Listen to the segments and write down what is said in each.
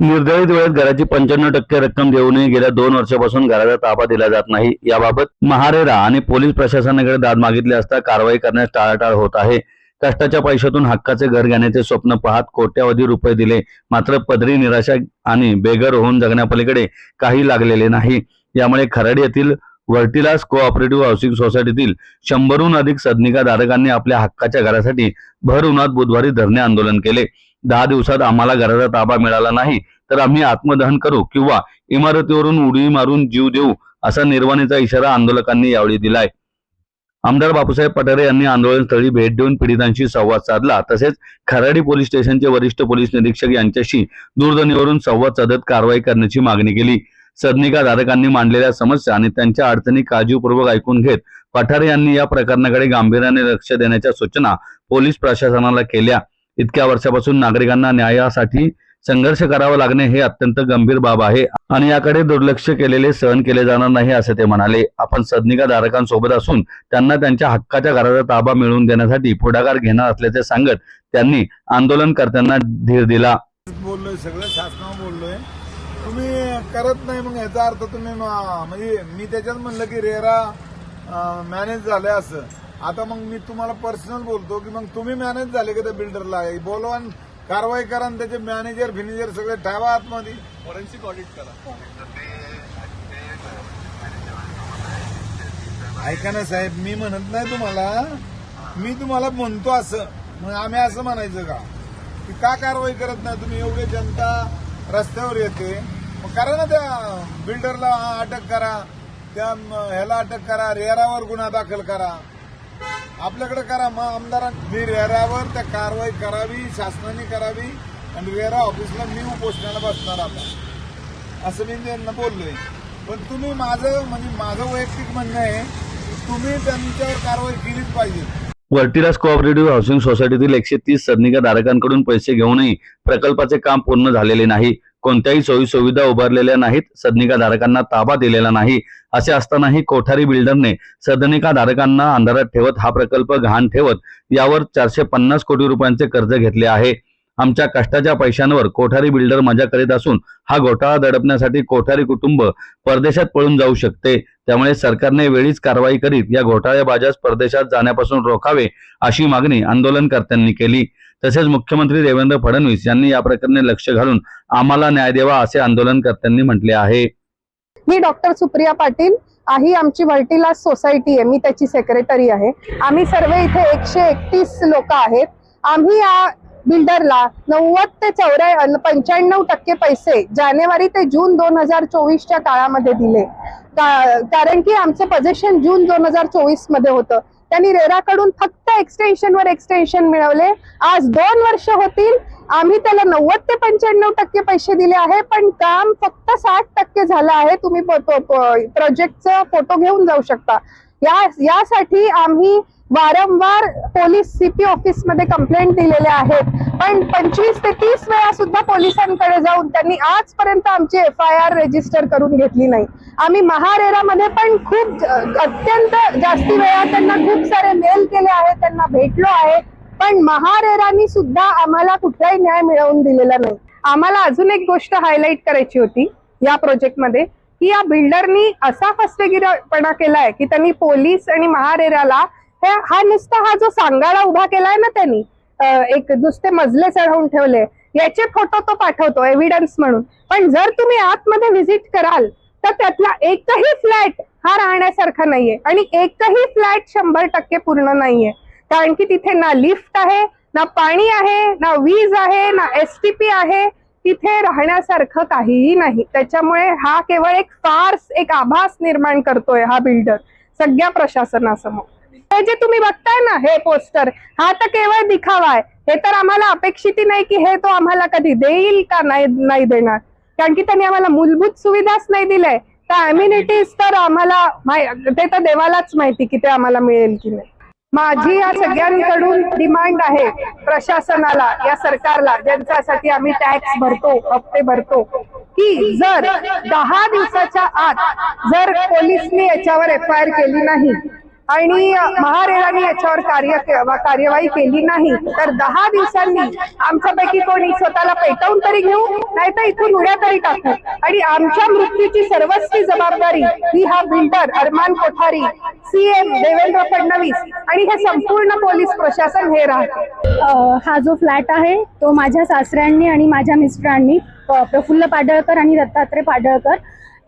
निर्धारित वेळेत घराची 95% रक्कम देऊनही गेल्या 2 वर्षापासून घराचा ताबा दिला जात नाही। याबाबत महारेरा आणि पोलीस प्रशासनाकडे दाद मागितली असता कारवाई करण्यास टाळाटाळ होत आहे। कष्टाच्या पैशातून हक्काचे घर घेण्याचे स्वप्न पाहत कोट्यावधी रुपये दिले, मात्र पदरी निराशा आणि बेघर होऊन जगण्यापलीकडे काही लागलेले नाही। यामुळे खराडी येथील व्हर्टिलास कोऑपरेटिव्ह हाऊसिंग सोसायटीतील 100हून अधिक सदनिका धारकांनी आपल्या हक्काच्या घरासाठी भर उन्हात बुधवारी धरणे आंदोलन केले। 10 दिवसात आम्हाला घराचा ताबा मिळाला नाही तर आम्ही आत्मदहन करू किंवा इमारतीवरून उडी मारून जीव देऊ, असा निर्वाणीचा इशारा आंदोलकांनी यावेळी दिलाय। आमदार बापूसाहेब पठारे यांनी आंदोलनस्थळी भेट देऊन पीडितांशी संवाद साधला। तसेच खराडी पोलीस स्टेशनचे वरिष्ठ पोलीस निरीक्षक यांच्याशी दूरध्वनीवरून संवाद साधत कारवाई करण्याची मागणी केली। सदनिका धारकांनी मांडलेल्या समस्या आणि त्यांच्या अडचणी काळजीपूर्वक ऐकून घेत पठारे यांनी या प्रकरणाकडे गांभीर्याने लक्ष देण्याच्या सूचना पोलीस प्रशासनाला केल्या। इतक्या वर्षापासून नागरिकांना न्यायासाठी संघर्ष करावा लागणे हे अत्यंत गंभीर बाब आहे आणि याकडे दुर्लक्ष केलेले सहन केले जाणार नाही, असे ते म्हणाले। आपण सदनिका धारकांसोबत असून त्यांना त्यांच्या हक्काच्या घराचा ताबा मिळवून देण्यासाठी पुढाकार घेणार असल्याचे सांगत त्यांनी आंदोलनकर्त्यांना धीर दिला। बोललोय, सगळं शासनावर बोललोय, तुम्ही करत नाही, मग याचा अर्थ तुम्ही म्हणजे मी त्याच्यात म्हणलं की रेरा मॅनेज झाले असं। आता मग मी तुम्हाला पर्सनल बोलतो की मग तुम्ही मॅनेज झाले का त्या बिल्डरला बोलवा, कारवाई करा आणि त्याचे मॅनेजर फिनेजर सगळे ठेवा आतमध्ये, फॉरेन्सिक ऑडिट करा। ऐका ना साहेब, मी म्हणत नाही तुम्हाला, मी तुम्हाला म्हणतो असं, मग आम्ही असं म्हणायचं का की का कारवाई करत नाही तुम्ही? एवढे जनता रस्त्यावर येते, मग करा ना, त्या बिल्डरला अटक करा, त्या ह्याला अटक करा, रेरावर गुन्हा दाखल करा, आपल्याकडे करा। मग आमदारांनी रेरावर त्या कारवाई करावी, शासनाने करावी आणि रेरा ऑफिसला मी उपोषणाला बसणार आता, असं मी त्यांना बोललोय। पण तुम्ही माझं वैयक्तिक म्हणणं आहे, तुम्ही त्यांच्यावर कारवाई केलीच पाहिजे। व्हर्टिलास कोऑपरेटिव्ह हाऊसिंग सोसायटीतील 130 सदनिका धारकांकडून पैसे घेऊनही प्रकल्पाचे काम पूर्ण झालेले नाही। कोणत्याही सोयी सुविधा उभारलेल्या नाहीत, सदनिका धारकांना ताबा दिलेला नाही। असे असतानाही कोठारी बिल्डरने सदनिका धारकांना अंधारात ठेवत हा प्रकल्प गहाण ठेवत यावर 450 कोटी रुपयांचे कर्ज घेतले आहे। आमच्या कष्टाच्या पैशांवर कोठारी बिल्डर मजा करीत असून हा घोटाळा दडपण्यासाठी कोठारी कुटुंब परदेशात पळून जाऊ शकते। त्यामुळे सरकारने वेळीच कारवाई करीत या घोटाळेबाजास परदेशात जाण्यापासून रोखावे, अशी मागणी आंदोलनकर्त्यांनी केली। तसेच मुख्यमंत्री देवेंद्र फडणवीस यांनी या प्रकरणी लक्ष घालून आम्हाला न्याय द्यावा, असे आंदोलनकर्त्यांनी म्हटले आहे। मी डॉक्टर सुप्रिया पाटील, ही आमची व्हर्टिलास सोसायटी आहे, मी त्याची सेक्रेटरी आहे। आम्ही सर्व इथे 131 लोक आहेत। आम्ही या बिल्डरला 90 ते 95% पैसे जानेवारी ते जून 2024च्या काळामध्ये दिले, कारण की आमचं पोझिशन जून 2024 मध्ये होतं। त्यांनी रेराकडून फक्त एक्सटेन्शनवर एक्सटेन्शन मिळवले। आज 2 वर्ष होतील, आम्ही त्याला 90 ते 95% पैसे दिले आहे, पण काम फक्त 60% झालं आहे। तुम्ही प्रोजेक्टचा फोटो घेऊन जाऊ शकता। यासाठी आम्ही वारंवार पोलीस सीपी ऑफिस मध्ये कंप्लेंट दिलेले आहेत, पण 25 ते 30 वेळा सुद्धा पोलिसांकडे जाऊन त्यांनी आजपर्यंत आमची FIR रजिस्टर करून घेतली नाही। आम्ही महारेरामध्ये पण खूप अत्यंत जास्ती वेळा त्यांना खूप सारे मेल केले आहेत, त्यांना भेटलो आहे, पण महारेरानी सुद्धा आम्हाला कुठलाही न्याय मिळवून दिलेला नाही। आम्हाला अजून एक गोष्ट हायलाइट करायची होती या प्रोजेक्टमध्ये, की या बिल्डरनी असा फसवेगिरीपणा केलाय की त्यांनी पोलीस आणि महारेराला हा जो सांगाडा उभा केलाय ना, त्यांनी एक नुसते मजले चढवून ठेवले, याचे फोटो तो पाठवतो एव्हिडन्स म्हणून। पण जर तुम्ही आतमध्ये व्हिजिट कराल तर त्यातला एकही फ्लॅट हा राहण्यासारखा नाहीये आणि एकही फ्लॅट 100% पूर्ण नाहीये, कारण की तिथे ना लिफ्ट आहे, ना पाणी आहे, ना वीज आहे, ना STP आहे, तिथे राहण्यासारखं काहीही नाही। त्याच्यामुळे हा केवळ एक फार्स, एक आभास निर्माण करतोय हा बिल्डर सगळ्या प्रशासनासमोर। हे जे तुम्ही बघताय ना, हे पोस्टर, हा तर केवळ दिखावा आहे। हे तर आम्हाला अपेक्षित नाही की हे तो आम्हाला कधी देईल का नाही देणार, कारण की त्यांनी आम्हाला मूलभूत सुविधाच नाही दिल्या। तर अम्युनिटीज तर आम्हाला ते तर देवालाच माहिती की ते आम्हाला मिळेल की नाही। माझी या सगळ्यांकडून डिमांड आहे प्रशासनाला, या सरकारला, ज्यांच्यासाठी आम्ही टॅक्स भरतो, हप्ते भरतो, की जर 10 दिवसाच्या आत जर पोलिसनी याच्यावर FIR केली नाही आणि महारेराने याच्यावर कार्यवाही केली नाही तर 10 दिवसांनी आमच्यापैकी कोणी स्वतःला पेटवून तरी घेऊ, नाहीतर इथून उड्या तरी टाकू. आणि आमच्या मृत्यूची सर्वस्वी जबाबदारी ही हा बिल्डर अरमान कोठारी, सीएम देवेंद्र फडणवीस आणि हे संपूर्ण पोलीस प्रशासन हे राहते. हा जो फ्लॅट आहे तो माझ्या सासऱ्यांनी आणि माझ्या मिस्टरांनी प्रफुल्ल पाडळकर आणि दत्तात्रय पाडळकर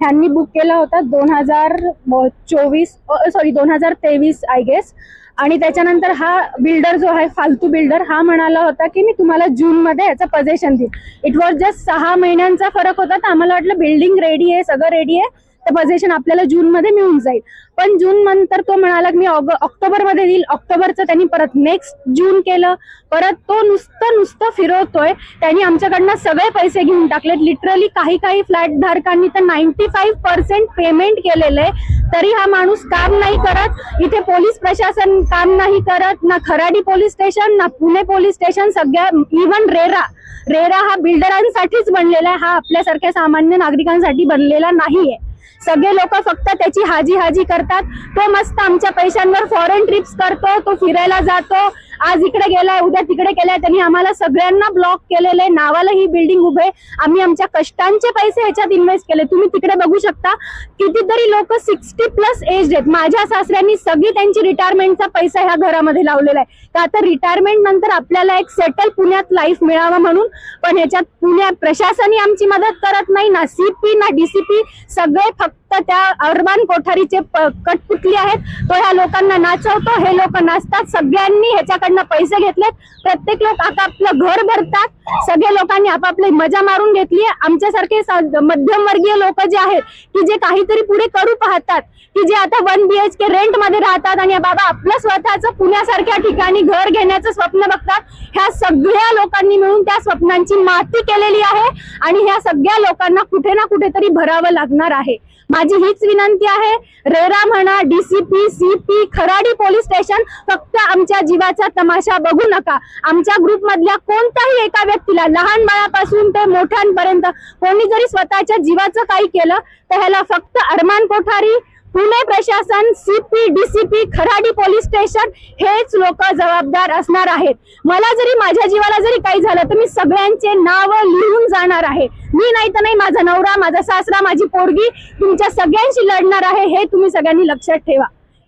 ह्यांनी बुक केला होता 2023 आय गेस. आणि त्याच्यानंतर हा बिल्डर जो आहे फालतू बिल्डर हा म्हणाला होता की मी तुम्हाला जून मध्ये याचं पोझिशन देईन. इट वॉज जस्ट 6 महिन्यांचा फरक होता. तर आम्हाला वाटलं बिल्डिंग रेडी आहे, सगळं रेडी आहे, तर पोझिशन आपल्याला जून मध्ये मिळून जाईल. पण जून नंतर तो म्हणाला की मी ऑक्टोबर मध्ये देईल. ऑक्टोबरचं त्यांनी परत नेक्स्ट जून केलं. परत तो नुसतं फिरवतोय. त्यांनी आमच्याकडनं सगळे पैसे घेऊन टाकले. लिटरली काही फ्लॅट धारकांनी तर 95% पेमेंट केलेलं आहे, तरी हा माणूस काम नाही करत. इथे पोलीस प्रशासन काम नाही करत, ना खराडी पोलीस स्टेशन ना पुणे पोलीस स्टेशन. सगळ्या इव्हन रेरा हा बिल्डरांसाठीच बनलेला आहे, हा आपल्यासारख्या सामान्य नागरिकांसाठी बनलेला नाहीये. सगळे लोक फक्त त्याची हाजी करतात. तो मस्त आमच्या पैशांवर फॉरेन ट्रिप्स करतो, तो फिरायला जातो, आज इकडे गेलाय उद्या तिकडे गेलाय. त्यांनी आम्हाला सगळ्यांना ब्लॉक केलेलं आहे. नावाला ही बिल्डिंग उभे, आम्ही आमच्या कष्टांचे पैसे ह्याच्यात इन्व्हेस्ट केले. तुम्ही तिकडे बघू शकता कितीतरी लोक 60+ एज आहेत. माझ्या सासऱ्यांनी सगळी त्यांची रिटायरमेंटचा पैसा ह्या घरामध्ये लावलेला आहे. का तर रिटायरमेंट नंतर आपल्याला एक सेटल पुण्यात लाईफ मिळावं म्हणून. पण ह्याच्यात पुण्या प्रशासनही आमची मदत करत नाही, ना CP ना DCP. सगळे फक्त त्या अरमान कोठारीचे कठपुतली आहेत. तो ह्या लोकांना नाचवतो, हे लोक नाचतात. सगळ्यांनी ह्याच्याकडनं पैसे घेतलेत. प्रत्येक लोक आपापलं घर भरतात. सगळे लोकांनी आपापली मजा मारून घेतली. आमच्यासारखे मध्यमवर्गीय लोक जे आहेत की जे काहीतरी पुढे करू पाहतात, की जे आता 1 BHK रेंट मध्ये राहतात आणि बाबा आपलं स्वतःचं पुण्यासारख्या ठिकाणी घर घेण्याचं स्वप्न बघतात, ह्या सगळ्या लोकांनी मिळून त्या स्वप्नांची माती केलेली आहे. आणि ह्या सगळ्या लोकांना कुठे ना कुठेतरी भरावं लागणार आहे. माझी हीच विनंती आहे, रेरा म्हणा, DCP, CP, Kharadi police station, फक्त आमच्या जीवाचा तमाशा बघू नका. आमच्या ग्रुप मधल्या कोणत्याही एका व्यक्तीला, लहान बाळापासून ते मोठ्यांपर्यंत, कोणी जरी स्वतःच्या जीवाचं काही केलं तर ह्याला फक्त अरमान कोठारी, पुणे प्रशासन, CP, DCP, Kharadi police station हेच लोक जबाबदार असणार आहेत. मला जरी माझ्या जीवाला जरी काही झालं तर मी सगळ्यांचे नाव लिहून जाणार आहे. मी नाही तर नाही, माझा नवरा, माझा सासरा, माझी पोरगी तुमच्या सगळ्यांशी लढणार आहे. हे तुम्ही सगळ्यांनी लक्षात ठेवा.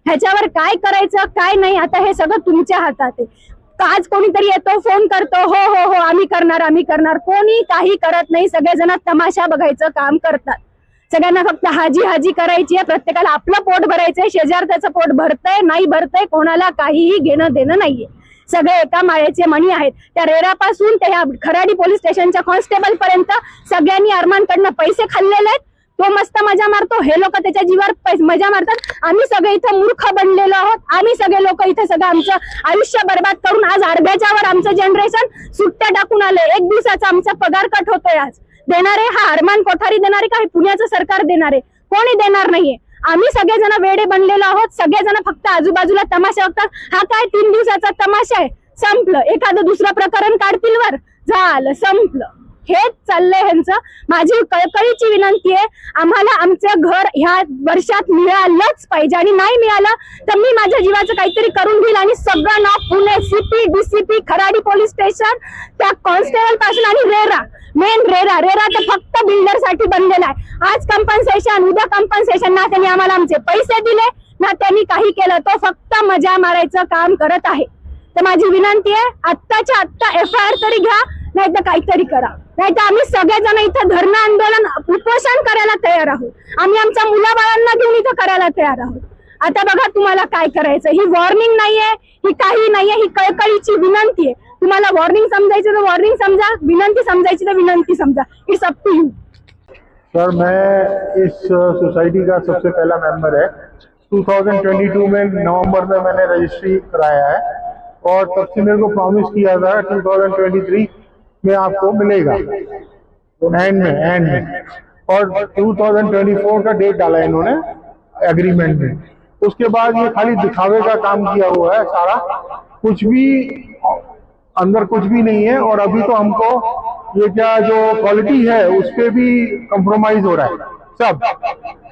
ह्याच्यावर काय करायचं काय नाही आता हे सगळं तुमच्या हातात आहे. आज कोणीतरी येतो, फोन करतो, हो आम्ही करणार. कोणी काही करत नाही. सगळेजण तमाशा बघायचं काम करतात. सगळ्यांना फक्त हाजी करायची आहे. प्रत्येकाला आपलं पोट भरायचंय. शेजारचं पोट भरतंय नाही भरतंय कोणाला काहीही घेणं देणं नाहीये. सगळे एका माळ्याचे मणी आहेत. त्या रेरापासून ते ह्या खराडी पोलीस स्टेशनच्या कॉन्स्टेबल पर्यंत सगळ्यांनी अरमानकडनं पैसे खाल्लेले आहेत. तो मस्त मजा मारतो, हे लोक त्याच्या जीवावर मजा मारतात. आम्ही सगळे इथं मूर्ख बनलेलो आहोत. आम्ही सगळे लोक इथे सगळं आमचं आयुष्य बर्बाद करून आज अर्ध्याच्या वर आमचं जनरेशन सुट्ट्या टाकून आले. 1 दिवसाचा आमचा पगार कट होतोय. आज देणारे हा अरमान कोठारी देणारे का हे पुण्याचं सरकार देणारे? कोणी देणार नाहीये. आम्ही सगळेजण वेडे बनलेलो आहोत. सगळेजण फक्त आजूबाजूला तमाशा बघतात. हा काय 3 दिवसाचा तमाशा आहे, संपलं. एखादं दुसरं प्रकरण काढतील वर, झालं, संपलं. हेच चाललंय ह्यांचं. माझी कळकळीची विनंती आहे, आम्हाला आमचं घर ह्या वर्षात मिळालंच पाहिजे. आणि नाही मिळालं तर मी माझ्या जीवाचं काहीतरी करून घेईल. आणि सगळं नाव Pune CP, DCP, Kharadi police station, त्या कॉन्स्टेबल पासून आणि रेरा, मेन रेरा तर फक्त बिल्डर साठी बनलेला आहे. आज कंपन्सेशन, उद्या कंपन्सेशन. ना त्यांनी आम्हाला आमचे पैसे दिले ना त्यांनी काही केलं. तो फक्त मजा मारायचं काम करत आहे. तर माझी विनंती आहे, आत्ताच्या आत्ता FIR तरी घ्या, नाही तर काहीतरी करा. नाही तर आम्ही सगळेजण इथं धरणं आंदोलन, उपोषण करायला तयार आहोत. आम्ही आमच्या मुलाबाळांना घेऊन इथं करायला तयार आहोत. आता बघा तुम्हाला काय करायचं. ही वॉर्निंग नाहीये, ही काही नाहीये, ही कळकळीची विनंती आहे. तुम्हाला वॉर्निंग समजायची तर वॉर्निंग समजा, विनंती समजायची तर विनंती समजा. It's up to you. Sir, मैं इस सोसाइटी का सबसे पहला मेंबर है. 2022 में नवंबर में मैंने रजिस्ट्री कराया है और तब से मेरे को प्रॉमिस किया था 2023 में आपको मिलेगा एंड में और 2024 का डेट डाला इन्होंने एग्रीमेंट में. उसके बाद ये खाली दिखावे का काम किया हुआ है सारा, कुछ भी अंदर कुछ भी नहीं है. और अभी तो हमको ये क्या जो क्वालिटी है उस पे भी कंप्रोमाइज हो रहा है. सब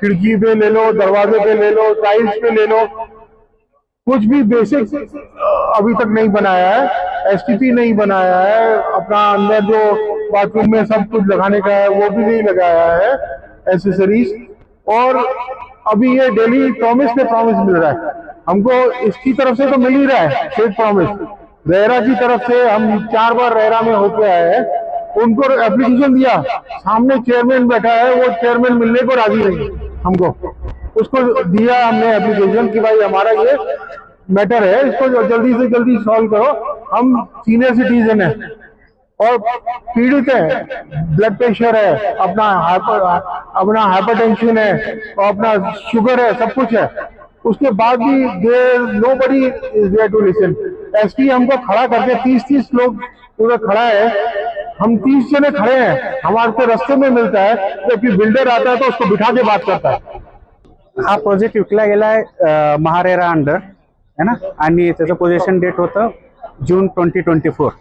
खिड़की पे ले लो, दरवाजे पे ले लो, टाइल्स पे ले लो, कुछ भी बेसिक अभी तक नहीं बनाया है, एसटीपी नहीं बनाया है, अपना अंदर जो बाथरूम में सब कुछ लगाने का है वो भी नहीं लगाया है, एसेसरीज। और अभी ये डेली प्रॉमिस पे प्रॉमिस मिल रहा है हमको, इसकी तरफ से तो मिल ही रहा है फेक प्रॉमिस। रेरा की तरफ से हम 4 बार रेरा में होके आए हैं, उनको एप्लीकेशन दिया, सामने चेयरमैन बैठा है, वो चेयरमैन मिलने को राजी नहीं हमको। उसको दिया हमने एप्लीकेशन कि भाई हमारा ये मैटर है, इसको जल्दी से जल्दी सॉल्व करो, हम सीनियर सिटीजन है और पीड़ित है, ब्लड प्रेशर है, अपना हाइपरटेंशन है और अपना शुगर है, सब कुछ है। उसके बाद भी nobody is there to listen. SP हमको खड़ा करके 30 लोग पूरा खड़ा है, हम 30 जने खड़े हैं, हमारे को रास्ते में मिलता है, जबकि बिल्डर आता है तो उसको बिठा के बात करता है। हा प्रोजेक्ट विकला गेलाय महारेरा अंडर है ना, आणि त्याचं पोझिशन डेट होतं जून 2024।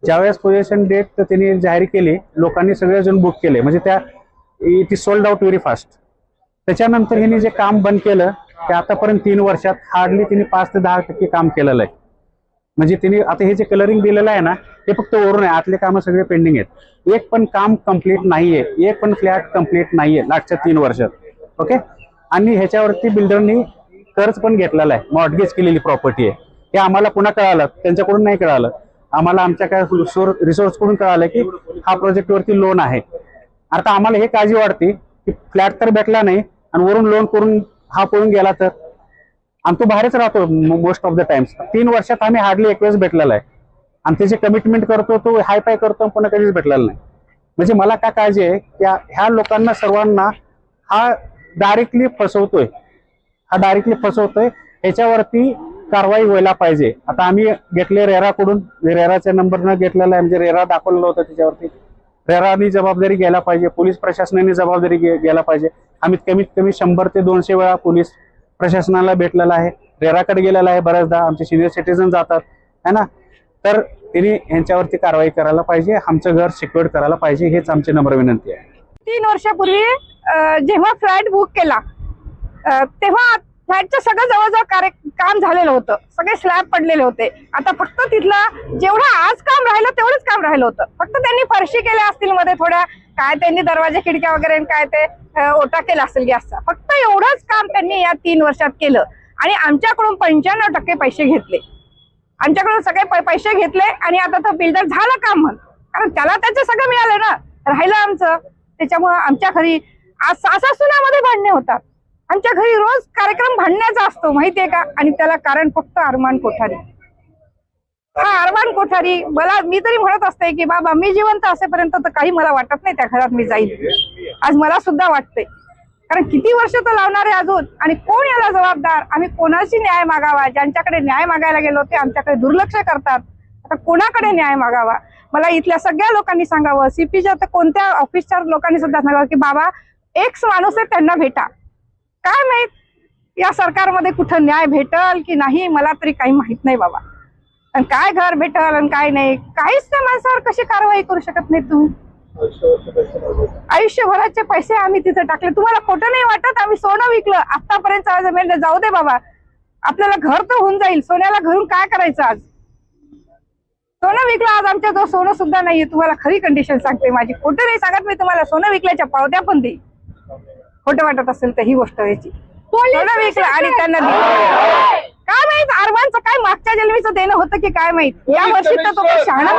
ज्यावेळेस पोझिशन डेट त्यांनी जाहीर केली, लोकांनी सगळेजण बुक केले, म्हणजे त्या it is sold out very fast. त्याच्यानंतर ह्यांनी जे काम बंद केलं ते आतापर्यंत 3 वर्षात हार्डली त्यांनी 5 ते 10% काम केलेलं आहे। म्हणजे त्यांनी आता हे जे कलरिंग दिलेलं आहे ना, ते फक्त वरून आहे, आतले कामं सगळे पेंडिंग आहेत। एक पण काम कंप्लीट नाहीये, एक पण फ्लॅट कंप्लीट नाहीये मागच्या 3 वर्षात। ओके, आणि ह्याच्यावरती बिल्डरनी कर्ज पण घेतलेला आहे, मॉर्टगेज केलेली प्रॉपर्टी आहे। हे आम्हाला पुन्हा कळालं, त्यांच्याकडून नाही कळालं, आम्हाला आमच्या काय रिसोर्स कडून कळालं की हा प्रोजेक्ट वरती लोन आहे। आता आम्हाला हे काळजी वाटते की फ्लॅट तर भेटला नाही आणि वरून लोन करून हा पळून गेला तर, आणि तो बाहेरच राहतो मोस्ट ऑफ द टाइम्स। 3 वर्षात आम्ही हार्डली 1 वेळेस भेटलेला आहे आणि त्याचे कमिटमेंट करतो, तो हाय फाय करतो, पुन्हा कधीच भेटलेला नाही। म्हणजे मला काय काळजी आहे की ह्या लोकांना सर्वांना हा डायरेक्टली फसवतोय, ह्याच्यावरती कारवाई व्हायला पाहिजे। आता आम्ही घेतले रेराकडून, रेराच्या नंबरनं घेतलेला आहे, म्हणजे रेरा दाखवलेलं होतं त्याच्यावरती। रेरानी जबाबदारी घ्यायला पाहिजे, पोलीस प्रशासनाने जबाबदारी घ्यायला पाहिजे। आम्ही कमीत कमी 100 ते 200 वेळा पोलीस प्रशासनाला भेटलेला आहे, रेराकडे गेलेला आहे बऱ्याचदा, आमचे सिनियर सिटीजन जातात है ना। तर त्यांनी यांच्यावरती कारवाई करायला पाहिजे, आमचं घर सिक्युअर करायला पाहिजे, हेच आमची नम्र विनंती आहे। 3 वर्षापूर्वी जेव्हा फ्लॅट बुक केला तेव्हा फ्लॅटचं सगळं जवळजवळ काम झालेलं होतं, सगळे स्लॅब पडलेले होते। आता फक्त तिथलं जेवढं आज काम राहिलं तेवढंच काम राहिलं होतं, फक्त त्यांनी फरशी केल्या असतील मध्ये थोड्या, काय त्यांनी दरवाजे खिडक्या वगैरे काय ते ओटा केला असेल गॅसचा, फक्त एवढंच काम त्यांनी या 3 वर्षात केलं। आणि आमच्याकडून 95% पैसे घेतले, आमच्याकडून सगळे पैसे घेतले आणि आता तो बिल्डर झाला काम म्हण, कारण त्याला त्याचं सगळं मिळालं ना, राहिलं आमचं। त्याच्यामुळे आमच्या घरी आज सासूनामध्ये भांडणे होतात, आमच्या घरी रोज कार्यक्रम भांडण्याचा असतो माहितीये का, आणि त्याला कारण फक्त अरमान कोठारी। हा अरमान कोठारी, मी तरी म्हणत असते की बाबा मी जिवंत असेपर्यंत तर काही मला वाटत नाही त्या घरात मी जाईल, आज मला सुद्धा वाटते, कारण किती वर्ष तो लावणार आहे अजून, आणि कोण याला जबाबदार, आम्ही कोणाशी न्याय मागावा, ज्यांच्याकडे न्याय मागायला गेलो ते आमच्याकडे दुर्लक्ष करतात, आता कोणाकडे न्याय मागावा। मला इथल्या सगळ्या लोकांनी सांगावं, सीपीच्या तर कोणत्या ऑफिसच्या लोकांनी सुद्धा सांगावं की बाबा एक माणूस आहे त्यांना भेटा, काय माहित या सरकारमध्ये कुठं न्याय भेटल की नाही, मला तरी काही माहित नाही बाबा, आणि काय घर भेटल आणि काय नाही, काहीच त्या माणसावर कशी कारवाई करू शकत नाही तुम्ही। आयुष्यभराचे पैसे आम्ही तिथे टाकले, तुम्हाला खोटं नाही वाटत, आम्ही सोनं विकलं आतापर्यंत, जाऊ दे बाबा, आपल्याला घर तर होऊन जाईल, सोन्याला घरून काय करायचं, आज सोनं विकलं, आज आमच्या जो सोनं सुद्धा नाहीये, तुम्हाला खरी कंडिशन सांगते माझी, खोटं नाही सांगत मी तुम्हाला, सोनं विकल्याच्या पावत्या पण देईल, खोटं वाटत असेल तर ही गोष्ट व्हायची, सोनं विकलं आणि त्यांना दिलं, काय माहित अरमानचं काय मागच्या जन्मीचं देणं होतं की काय माहित, या वर्षी तर तो शहाणा